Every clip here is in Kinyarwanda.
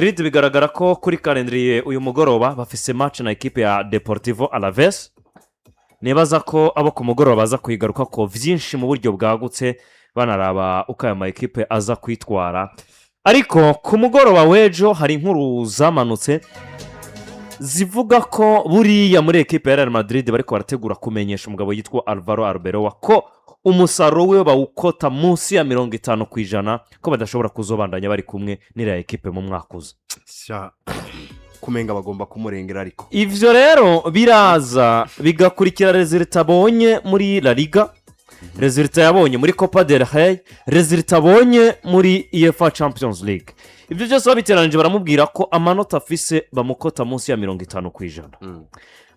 Madrid bigaragara ko kuri Landry uyu mugoroba bafise match na equipe ya Deportivo Alaves. Nibaza ko abo ku mugoroba baza kuyigaruka ko vyinshi mu buryo bwagutse banaraba uko aya ma equipe aza kwitwara. Ariko ku mugoroba wejo hari inkuru zamanutse zivuga ko buriya muri equipe ya Real Madrid bariko barategura kumenyesha umugabo yitwa Alvaro Arbeloa ko umusaruro we bawukota munsi ya 50% ko badashobora kuzobandanya bari kumwe n'iriya equipe mu mwaka uza. Kumenga bagomba kumurengera ariko ivyo rero biraza bigakurikira resultat abonye muri La Liga, resultat yabonye muri Copa del Rey, resultat abonye muri UEFA Champions League. Ivyo byose babiteranije baramubwira ko amanota afise bamukota munsi ya 50%.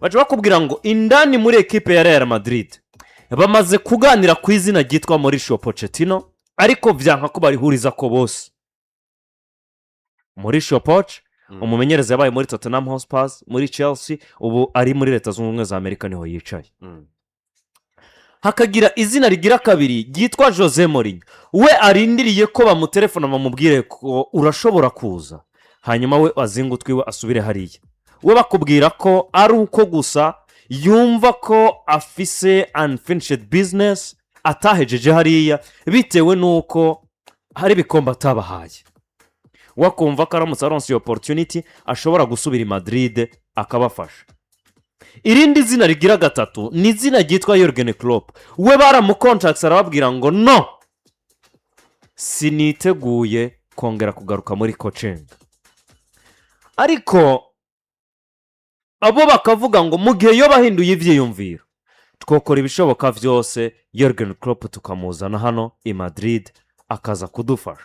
Baje bakubwira ngo indani muri equipe ya Real Madrid bamaze kuganira ku izina ryitwa Mauricio Pochettino, ariko vyanka ko barihuriza ko bose. Mauricio Poch umumenyereza yabaye muri Tottenham Hotspur, muri Chelsea, ubu ari muri Leta Zunze Ubumwe za Amerika niho yicaye. Hakagira izina rigira kabiri ryitwa Jose Mourinho. We arindiriye ko bamutelefona bamubwire ko urashobora kuza, hanyuma we azingutwiwe asubire hariya. We bakubwira ko ari uko gusa yumva ko afise unfinished business atahejeje hariya bitewe nuko hari bikomba atabahaye. Wakumva ko aramutse aronse opportunity ashobora gusubira i Madrid akabafasha. Irindi zina rigira gatatu ni zina ryitwa Jurgen Klopp. We baramucontracts arababwira ngo no, siniteguye kongera kugaruka muri coaching. Ariko abo bakavuga ngo mu gihe yo bahinduye ivyiyumviro twokora ibishoboka vyose Jurgen Klopp tukamuzana hano i Madrid akaza kudufasha.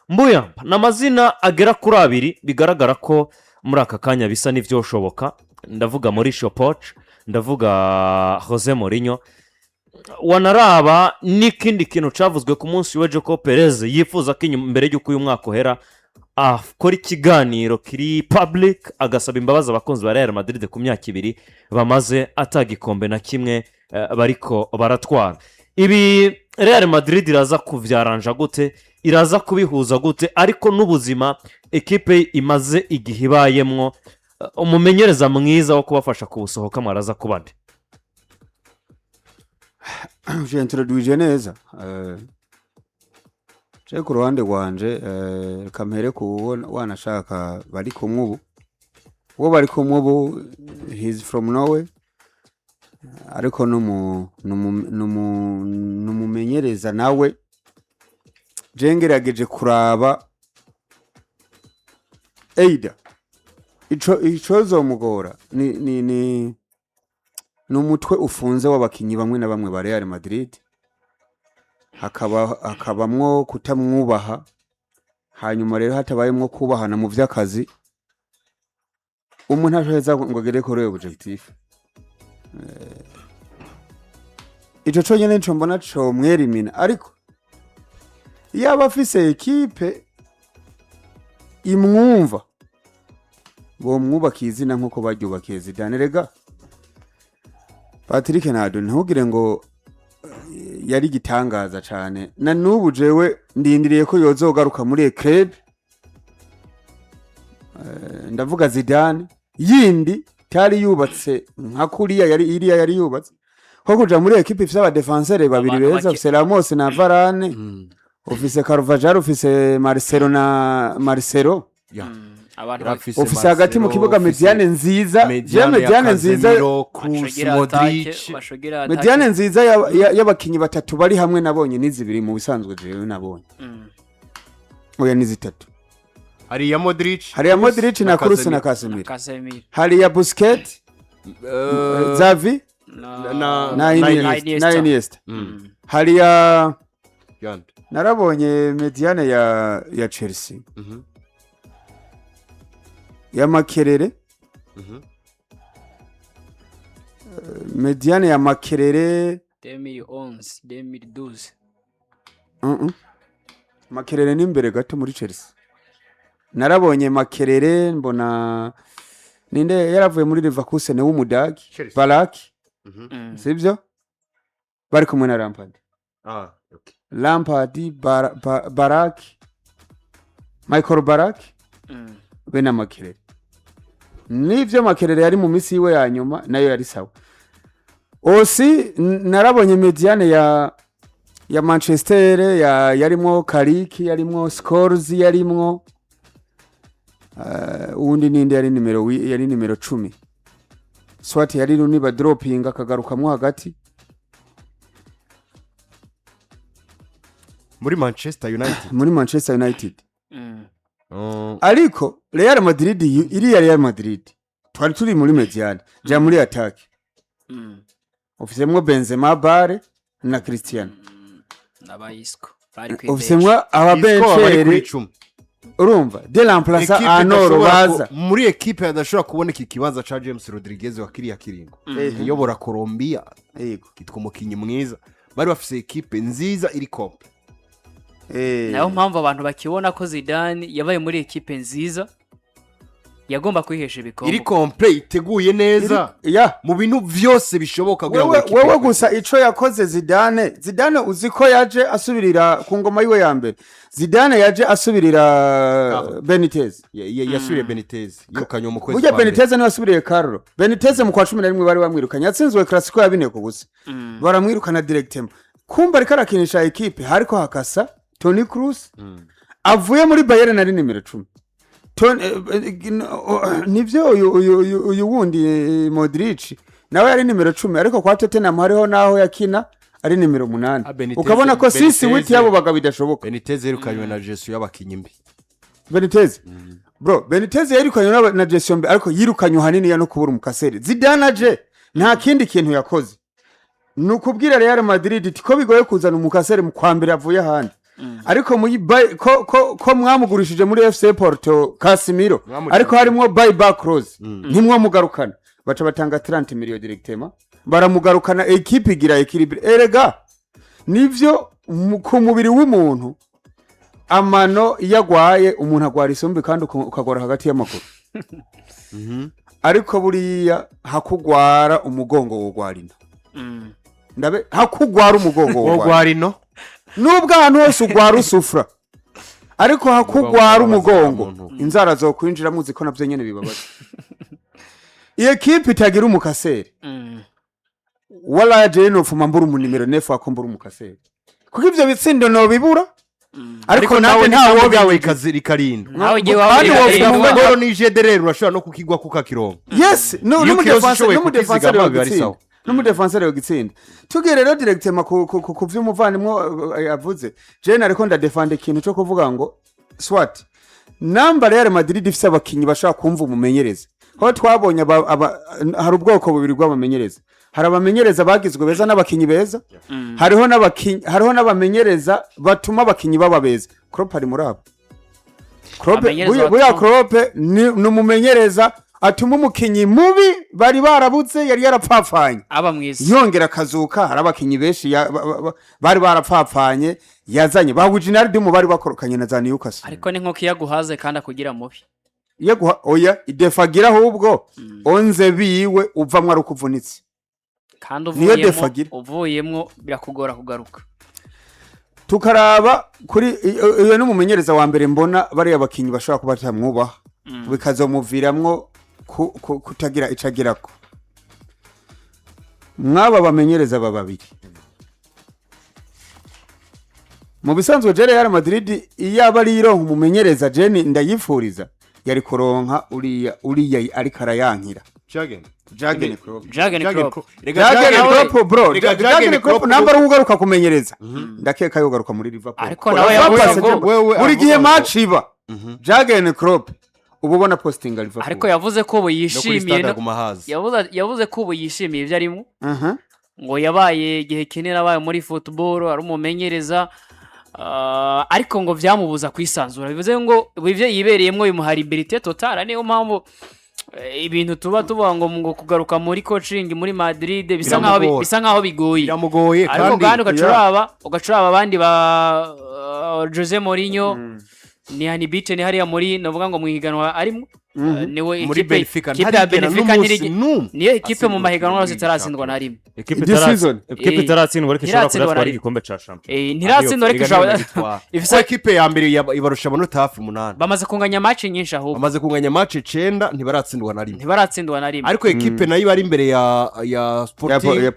Mbuya n'amazina agera kuri abiri bigaragara ko muri aka kanya bisa n'ivyoshoboka. Ndavuga Mauricio Poch, ndavuga Jose Mourinho. Wanaraba n'ikindi kintu cavuzwe ku munsi wa Joko Perez yifuza ko imbere y'uko uyu mwaka uhera akora ikiganiro kiri public agasaba imbabazi abakunzi ba Real Madrid ku myaka 2 bamaze atagikombe na kimwe bariko baratwara. Ibi Real Madrid iraza kuvyaranja gute, iraza kubihuza gute, ariko n'ubuzima equipe imaze igihe ibayemwo umumenyereza mwiza wo kubafasha kubusohoka mwaraza kubande. Je introduije neza je ku ruhande rwanje kamere ku wanashaka bari kumwe ubu uwo bari kumwe ubu he's from Norway, ariko numumenyereza nawe je ngerageje kuraba Eida icozo mugora ni umutwe ufunze w'abakinyi bamwe na bamwe ba Real Madrid, hakabamwo kutamwubaha, hanyuma rero hatabayemwo kubahana mu vy'akazi. Umuntu ashobora ngo agere kuri objectif ico conyene nico mbona co mwerimina. Ariko yaba afise equipe imwumva bo mwubaka izina nkuko baryubakiye Zidane. Rega Patrick Nado ntugire ngo yari gitangaza cyane, na nubu jewe ndindiriye ko yozogaruka muri club. Ndavuga Zidane yindi tari yubatse nka kuriya yari yubatse ko kuja muri equipe ifite aba defenseurs babiri beza, ufise Ramos na Varane, ufise Carvajal, ufise Marcelo ufise hagati mu kibuga Mediane nziza, Mediane nziza Mediane nziza y'abakinyi batatu bari hamwe nabonye n'izibiri mu bisanzwe jewe nabonye. Oya ni zitatu. Hari ya Modric na Kroos na Casemiro. Hari ya Busquets, Xavi na Iniesta. Hari ya narabonye Mediane ya Chelsea. Ya Makerere. Mediane ya Makerere 2011 Makerere ni imbere gato muri Chelsea. Narabonye Makerere mbona ninde yaravuye muri Livecontroller w'umudagi Barak. Sibyo bari kumwe na Lampard. Okay. Lampard Barak Michael Barak be na Makerere n'ivyo Makerere yari mu misi yiwe ya nyuma nayo yari sawa. Osi narabonye mediane ya Manchester yarimwo Kariki, yarimwo Scores, yarimwo uwundi ninde yari nimero 10. Swati yari runi ba dropping akagarukamwo hagati muri Manchester United. Ariko Real Madrid iriya Real Madrid twari turi muri mediane ja muri attack. Ofisemwo Benzema, Bare na Cristiano n'abayisco bari kwibe. Ofisemwo ababenceri urumva de remplacer Anoro baza muri equipe yadashobora kuboneka ikibanza ca James Rodriguez wa kiriya kiringo iyobora Colombia yego kitwa umukinyi mwiza bari bafise equipe nziza iri kompe. Nayo mpamvu abantu bakibona ko Zidane yabaye muri equipe nziza yagomba kwihesha ibikombe iri komple iteguye neza mu bintu vyose bishoboka wewe gusa ico yakoze Zidane uziko yaje asubirira ku ngoma yiwe ya mbere. Zidane yaje asubirira Benitez yasubiriye Benitez yirukanye mu kwezi. Burya Benitez niwe asubiriye Carlo. Benitez mu kwa 11 bari bamwirukanye yatsinzwe Clasico ya 4 ku busa baramwirukana directement. Kumba ariko arakinisha equipe hariko hakasa Toni Kroos avuye muri Bayern ari nimero 10. Nivyo uyu wundi Modric nawe ari nimero 10 ariko kwa Tottenham hariho naho yakina ari nimero 8. Ukabona ko sisi witi yabo bagabo bidashoboka. Benitez yirukanywe na Jesu y'abakinyi mbi. Benitez bro, Benitez yirukanywe na Jesu mbi ariko yirukanywe hanini ya no kubura umukaseri. Zidane aje nta kindi kintu yakoze nukubwira Real Madrid tiko bigoye kuzana umukaseri mu kwambere avuye handi. Ariko ko mwamugurishije muri FC Porto Casemiro ariko harimo buyback clause ntimwo mugarukana baca batanga 30 million directement baramugarukana equipe igira equilibre. Erega nivyo ku mubiri w'umuntu amano yagwaye umuntu agwara isombe kandi ukagora hagati y'amaguru ariko buriya hakugwara umugongo wogwarino ndabe hakugwara umugongo wogwarino nubwo ahantu hose ugwara usufra ariko hakugwara umugongo inzara zo kwinjira muzi ko navyo nyene bibabaza. Iyo equipe itagira umukaseri wala jeno fuma mburu mu numero 9 akombura umukaseri kuko ivyo bitsindo no bibura ariko nawe ntawo byawe kaziri karinda nawe giye wawe ngoro ni jederer urashobora no kukigwa kukakirongo. Yes no mu defenseur yogitsinda tugere rero directement ku vy'umuvanimwe yavuze je ariko nda defend ikintu cyo kuvuga ngo swat namba Real Madrid ifise abakinyi bashaka kumva umumenyereza ho twabonye hari ubwoko bubiri bw'abamenyereza. Hari abamenyereza bagizwe beza n'abakinyi beza hariho n'abamenyereza batuma abakinyi baba beza. Klopp ari muri abo. Klopp ni umumenyereza atuma umukinyi mubi bari barabuze yari yarapfapfanye aba mwiza yongera kazuka. Hari abakinyi benshi bari barapfapfanye yazanye ba Wijnaldum mu bari bakorokanye na Newcastle ariko ni nko kiyaguhaze kandi akugira mubi yaguha oya idefagira ahubwo onze biwe uvamwe ari ukuvunitse kandi uvuyemo birakugora kugaruka. Tukaraba kuri iyo n'umumenyereza wa mbere mbona bari abakinyi bashaka kubatamwubaha bikazomuviramwo kutagira icagirako. Mwaba bamenyereza bababiri mu bisanzwe Real Madrid iyaba ari ironka umumenyereza Jeni ndayifuriza yari koronka uriya ariko arayankira Jurgen Klopp namba ugaruka kumenyereza ndakeka yogaruka muri Liverpool ariko nawe yavuze buri gihe match iba Jurgen Klopp ububona posting Liverpool ariko yavuze ko yavuze ko yishimiye ibyo arimo ngo yabaye igihe kinini abaye muri football ari umumenyereza ariko ngo vyamubuza kwisanzura bivuze ngo bivye yibereyemwo bimuha liberté totale niyo mpamvu ibintu tuba ngo kugaruka muri coaching muri Madrid bisa nkaho bigoye ariko kandi ugacuraba abandi ba Jose Mourinho ni Hanibite ni hariya muri navuga ngo mwihiganwa arimo niwe muri ekipe Benfica ya Benfica niyo ekipe Atsindwa mu mahiganwa yose muri itaratsindwa na rimwe ekipe itaratsindwa ariko ishobora kudatwara igikombe cya shampiyona ntiratsindwa ariko ishobora ifite ekipe ya mbere ibarusha amanota hafi 8 bamaze kunganya match nyinshi ahubwo bamaze kunganya match 9 ntibaratsindwa na rimwe ariko ekipe nayo bari imbere ya Sporting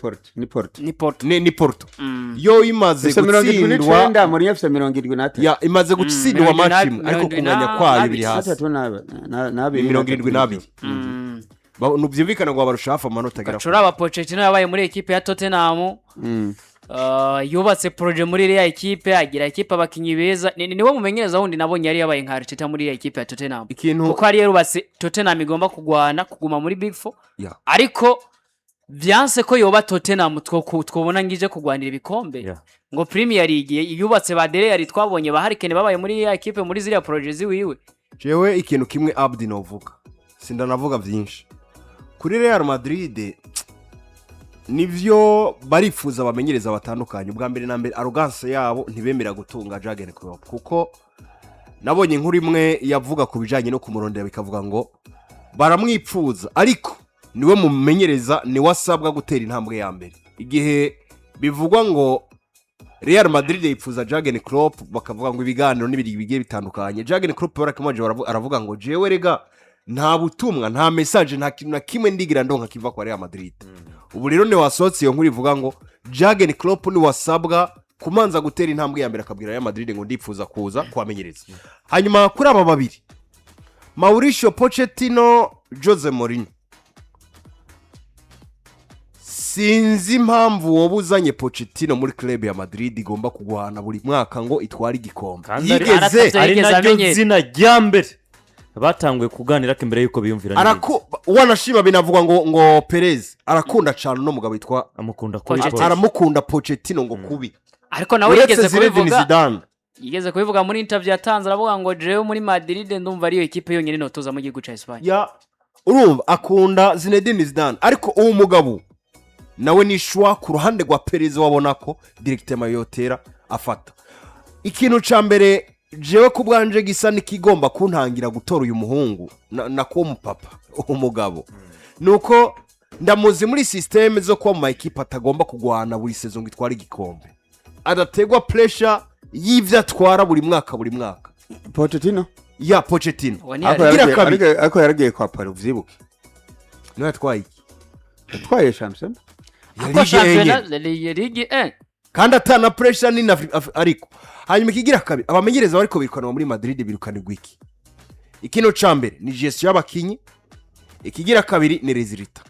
ni Porto yo imaze gutsindwa muri FC 70 ya imaze gutsindwa match imwe ariko kunganya kwayo biri hasi 72 nubyumvikana ngo abarusha hafi amanota agera Gacura Pochettino yabaye muri ekipe ya Tottenham yubatse projet muri iriya ekipe agira ekipe abakinyi beza niwe mumenyereza wundi nabonye yari yabaye nka Arteta muri iriya ekipe ya Tottenham kuko ari yarubatse Tottenham igomba kuguma muri Big 4 ariko byanse ko yoba Tottenham twobona ngije kugwanira ibikombe ngo Premier League yubatse ba Dele yari twabonye ba Harikene babaye muri iriya ekipe muri ziriya projets wiwe jewe ikintu kimwe Abdi novuga sindanavuga byinshi kuri Real Madrid nivyo barifuza abamenyereza batandukanye ubwa mbere na mbere arrogance yabo ntibemera gutunga Jurgen Klopp kuko nabonye inkuru imwe yavuga ku bijanye no kumurondera bikavuga ngo baramwipfuza ariko niwe mumenyereza ni wasabwa gutera intambwe ya mbere igihe bivugwa ngo Real Madrid yipfuza Jurgen Klopp bakavuga ngo ibiganiro n'ibiri bigiye bitandukanye Jurgen Klopp barakimaje aravuga ngo jewe rega nta butumwa nta message nta kintu na kimwe ndigira ndonka kiva kwa Real Madrid ubu rero ne wasotse iyo nkuru ivuga ngo Jurgen Klopp ni wasabwa kumanza gutera intambwe ya mbere akabwira Real Madrid ngo ndipfuza kuza kwamenyereza hanyuma kuri aba babiri Mauricio Pochettino Jose Mourinho sinzi impamvu wobuzanye Pochettino muri club ya Madrid igomba kugwana buri mwaka ngo itware igikombe yigeze ari naryo zina rya mbere batanguye kuganira ko imbere yuko biyumvira neza wanashima binavuga ngo Perez arakunda cyane no mugabo yitwa aramukunda Pochettino ngo kubi ariko nawe yigeze kubivuga muri interview yatanze aravuga ngo jewe muri Madrid ndumva ariyo ekipe yonyine notoza mu gihugu cya Espagne ya urumva akunda Zinedine Zidane ariko uwo mugabo nawe nishwa ku ruhande rwa Perez wabona ko directement yotera afata ikintu ca mbere jewe kubwanje gisa nikigomba kuntangira gutora uyu muhungu na ko mupapa umugabo nuko ndamuzi muri system zo kwa mu equipe atagomba kugwana buri saison gitwara igikombe adategwa pressure y'ivya twara buri mwaka Pochettino ariko yaragiye kwa Paris uvyibuke no yatwaye champion Ligue kandi atana pressure ni ariko hanyuma kigira kabi abamenyereza bariko birukanwa muri Madrid birukanirwa iki ikino cambere ni gestion y'abakinyi ikigira kabiri ni resultat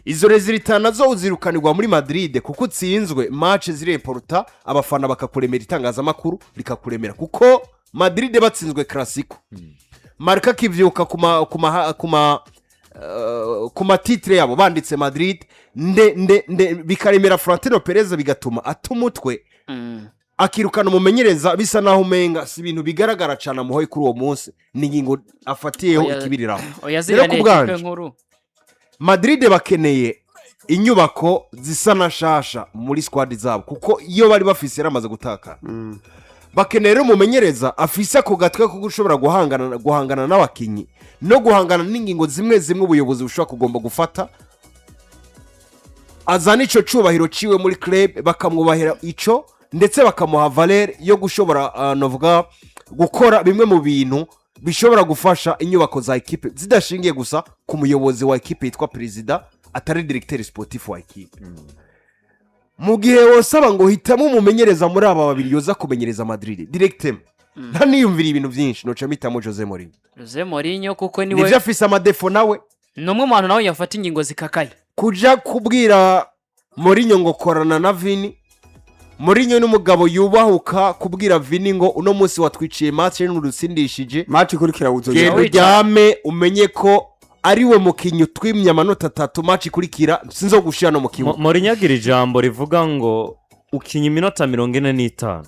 izo resultat nazo uzirukanirwa muri Madrid kuko utsinzwe match zireporta abafana bakakuremera itangaza makuru likakuremera kuko Madrid batsinzwe classico marka kivyuka kuma titre yabo banditse Madrid nde bikaremera Florentino Perez bigatuma atumutwe akirukana umumenyereza bisa naho umenga si ibintu bigaragara cyane amuhoye kuri uwo munsi n'ingingo afatiyeho ikibiriraho rero kubwanje Madrid bakeneye inyubako zisa na shasha muri squad zabo kuko iyo bari bafise yaramaze gutakara bakeneye umumenyereza afise ako gatwe ko gushobora guhangana n'abakinyi no guhangana n'ingingo zimwe ubuyobozi bushobora kugomba gufata azana ico cubahiro ciwe muri club bakamwubahira ico ndetse bakamuha valeur yo gushobora novuga gukora bimwe mu bintu bishobora gufasha inyubako za equipe zidashingiye gusa ku muyobozi wa equipe yitwa president atari directeur sportif wa equipe mu gihe wosaba ngo hitamo umumenyereza muri aba babiri yoza kumenyereza Madrid directement nta niyumvira ibintu byinshi no chamitamo Jose Mourinho kuko niwe afise amadefo nawe numwe muntu nawe yafata ingingo zikakaye kuja kubwira Mourinho ngo korana na Vini Mourinho n'umugabo yubahuka kubwira Vini ngo uno munsi watwiciye match n'urutsindishije match kurikira uzogera uryame umenye ko ariwe mukinyi twimye amanota 3 match kurikira sinzo gushira no mukibuga Mourinho agira ijambo rivuga ngo ukinye iminota 45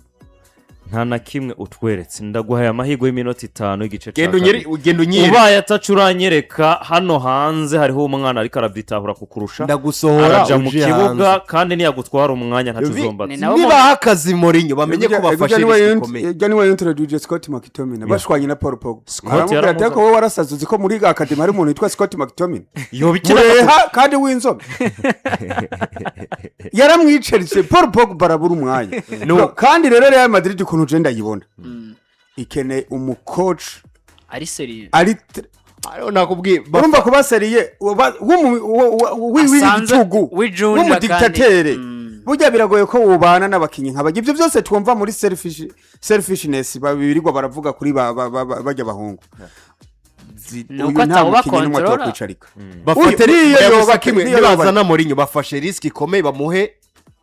nta na kimwe utweretse ndaguhaye amahirwe y'iminota 5 y'igice cya genda kabiri unyere ubaye atacuranyereka hano hanze hariho umwana ariko arabyitahura kukurusha ndagusohora araja mu uje kibuga hanze. kandi niyagutwara umwanya ntacuzomba Ni nawe nibaha akazi Mourinho bamenye ko bafashe risiki ikomeye niwe introduce Scott McTominay bashwanye na Paul Pogba Scott aramubwira yaramuza- ati ko wowe warasaze uzi ko muri academy hari umuntu witwa Scott McTominay yobikira mureha kandi w'inzobe yaramwiceritse Paul Pogba arabura umwanya No, kandi rero Real Madrid ukuntu je ndayibona ikeneye umucoach ari seriye ari ariho nakubwiye urumva kuba seriye w'igitugu w'ijunja w'umudiktatere kandi. burya biragoye ko wubana n'abakinnyi nk'abajya ibyo byose twumva muri selfishness birirwa baravuga kuri bajya bahungu Nuko atawubakontorora. wakwicarika bafate niyo niyo yoba- kimwe niyo nibazana Mourinho bafashe risiki ikomeye bamuhe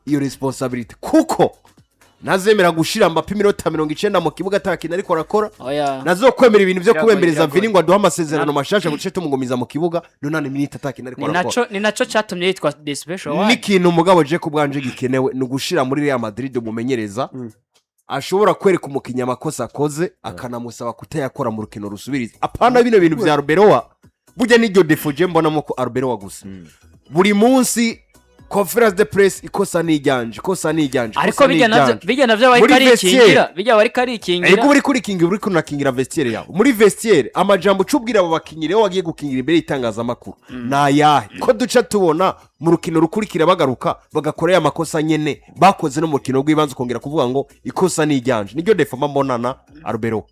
iyo responsibility kuko nazemera gushira Mbappe iminota 90 mu kibuga atakina ariko arakora oya nazokwemera ibintu byo Biragoye, kubembereza biragoye. Vini ngo aduha amasezerano mashasha guce tumugumiza mu kibuga none iminota atakina ariko arakora ni naco cyatumye yitwa the special one n'ikintu umugabo je kubwanje gikenewe ni ugushira muri Real Madrid umumenyereza ashobora kwereka umukinnyi amakosa akoze akanamusaba kutayakora mu rukino rusubiriza apana bino bintu bya Arbeloa burya n'iryo defo je mbonamo ko Arbeloa gusa buri munsi conference de presse ikosa nijyanje ariko bijya navyo bari Muri karikingira vestiaire. bijya bari ego karikingira buri kuri kingi buri kunakingira vestiaire yawe muri vestiaire amajambo ucubwira abo bakinnyi rero wagiye gukingira imbere y'itangazamakuru nayahe ko duca tubona mu rukino rukurikira bagaruka bagakorera amakosa nyene bakoze no mu rukino rw'ibanze ukongera kuvuga ngo ikosa nijyanje niryo defama mbonana Arbeloa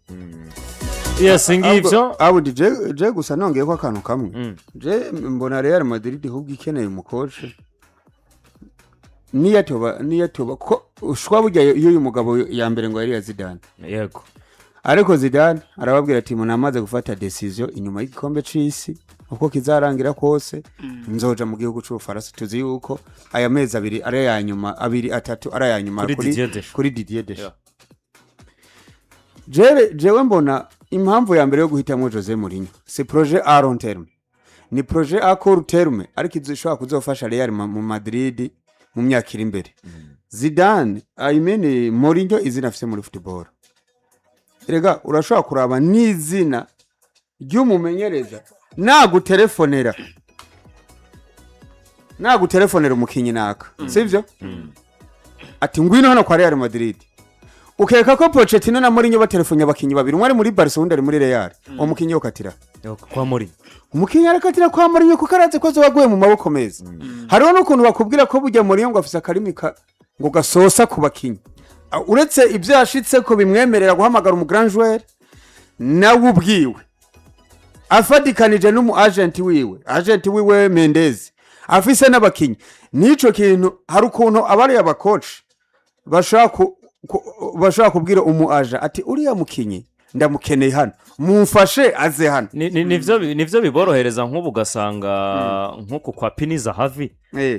yes ngibyo abundi je gusa nongeye ko akantu kamwe je mbona Real Madrid ahubwo ikeneye umukoce niyatoba ko ushwa burya iyo uyu mugabo ya mbere ngo yari ya Zidane yego ariko Zidane arababwira ati munamaze gufata decision inyuma y'igikombe c'isi uko kizarangira kose nzoja mu gihugu c'Ubufaransa tuzi yuko aya mezi abiri ari ya nyuma abiri atatu ari ya nyuma kuri Didier Deschamps jewe mbona impamvu ya mbere yo guhitamo Jose Mourinho c'est projet à long terme ni projet à court terme ariko izoshobora kuzofasha Real mu Madrid mu myaka iri imbere Zidane Mourinho izina afise muri football erega urashobora kuraba n'izina ry'umumenyereza naguterefonera umukinyi naka sivyo ati ngwino hano kwa Real Madrid ukeka ko Pochettino na Mourinho batelefonya abakinyi babiri umwe ari muri Barcelona ari muri Real umukinyi yokatira kwa Mourinho umukinyi arakatira kwa Mourinho kuko araze ko waguye mu maboko meza hariho n'ukuntu bakubwira ko bujya Mourinho ngo afise akarimi ngo gasosa ku bakinyi uretse ibyo yashitse ko bimwemerera guhamagara umu grand joueur nawe ubwiwe afadikanije n'umu agent wiwe Mendez afise n'abakinyi nico kintu hari ukuntu abari abacoach bashaka kubwira umu aja ati uriya mukinyi ndamukeneye hano mumfashe aze hano nivyo biborohereza nk'ubu ugasanga nk'uko kwa Piniza Havi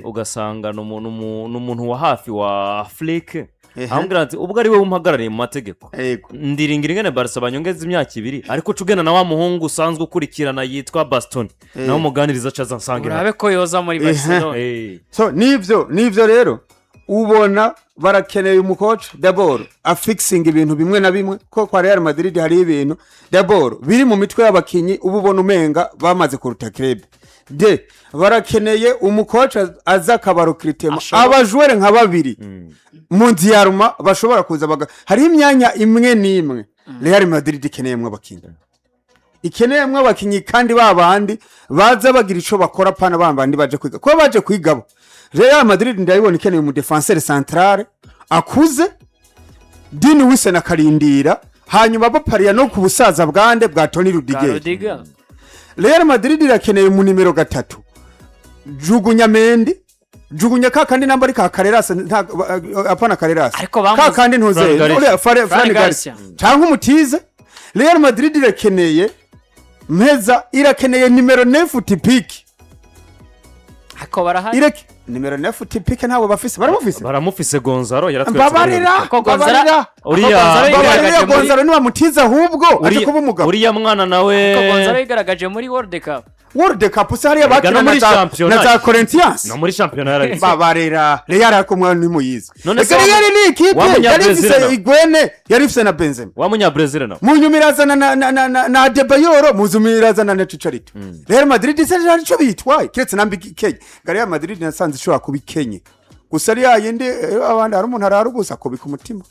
ugasanga n'umuntu wa hafi wa Afrique ambwira ati ubwo ari we umpagarariye mu mategeko ndiringira ingene Barca banyongeza imyaka 2 ariko cugena na wa muhungu usanzwe ukurikirana yitwa Bastoni nawe umuganiriza caza nsangira urabe ko yoza muri Barcelona so nivyo rero ubona barakeneye umucoach d'abord afixing ibintu bimwe na bimwe ko kwa Real Madrid hari ibintu d'abord biri mu mitwe y'abakinyi ububona umenga bamaze kuruta club de barakeneye umucoach aza kabaro critema abajwere nka babiri mu nziyaruma bashobora kuza hari imyanya imwe n'imwe Real Madrid ikeneyemwe abakinyi kandi babandi baza bagira ico bakora pana bambandi baje kwiga ko baje kwigabo Real Madrid ndayibona ikeneye mu defenseur central akuze Dini Wise na Karindira hanyuma bapariya no ku busaza bwande bwa Toni Rudiger Real Madrid irakeneye mu nimero 3 Jugunya Mendi jugunya kandi nambari ka Carreras apana Carreras kandi ntuze uriya Fran Garcia cyangwa umutize Real Madrid irakeneye meza irakeneye nimero 9 tipiki hako barahari nimero 9 tipike ntabwo baramufise Gonzalo babarira Gonzalo niba mutiza ahubwo aje kuba umugabo uriya mwana nawe Gonzalo yigaragaje muri World Cup world cup se hariya Erega bakina no muri na shampiyona. za Corinthians no muri shampiyona yarabitse babarera Real ariko mwana ntimuyizi None se Ese Real ni ikipe wamunya yari Brazil ifise nawe? Igwene yari ifise na Benzema wa munyabrazil nawe munyumirazana na Adebayor muzumirazana na Chicharito Real Madrid se arico bitwaye kiretse nambi Kenya Real Madrid nasanze ishobora kubikenye gusa ari yayindi abandi hari umuntu ararubusa kubika umutima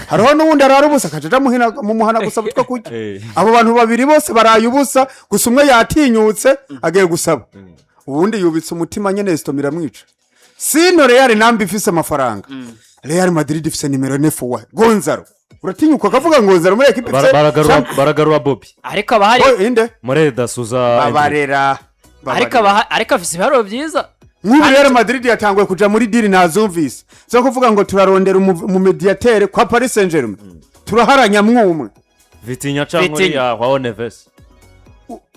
hariho n'ubundi ararubusa akajaja mu muhana gusa butwa kurya abo bantu babiri bose baraye ubusa gusa umwe yatinyutse agiye gusaba ubundi yubitse umutima nyene sitomira mwica sino Real nambi ifise amafaranga Real Madrid ifise nimero 9 wa Gonzalo uratinyuka kavuga ngo Gonzalo muri equipe baragarura Bobby ariko abahari inde Moreda Suza babarera ariko afise ibiharuro byiza nk'ubu Real Madrid yatanguye kuja muri deal nazumvise zo kuvuga ngo turarondera mu mediateur kwa Paris Saint-Germain turaharanya mwumwe Vitinha cyangwa ya Joao Neves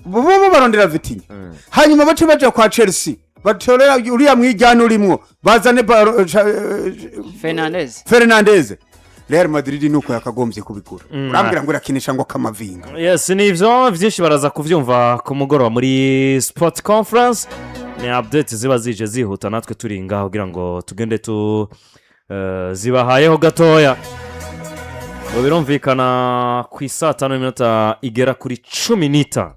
bo barondera Vitinha hanyuma bace baje kwa Chelsea batorera uriya mwijyana urimwo bazane Fernandez Real Madrid nuko yakagombye kubigura urambwira ngo irakinisha ngo Camavinga yes nivyo byinshi baraza kuvyumva ku mugoroba muri sport conference ni update ziba zije zihuta natwe turi ngaho kugira ngo tugende zibahayeho gatoya ngo birumvikana ku saa 5 minota igera kuri 15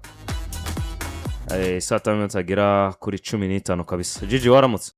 saa 5 minota igera kuri 15 kabisa Gigi waramutse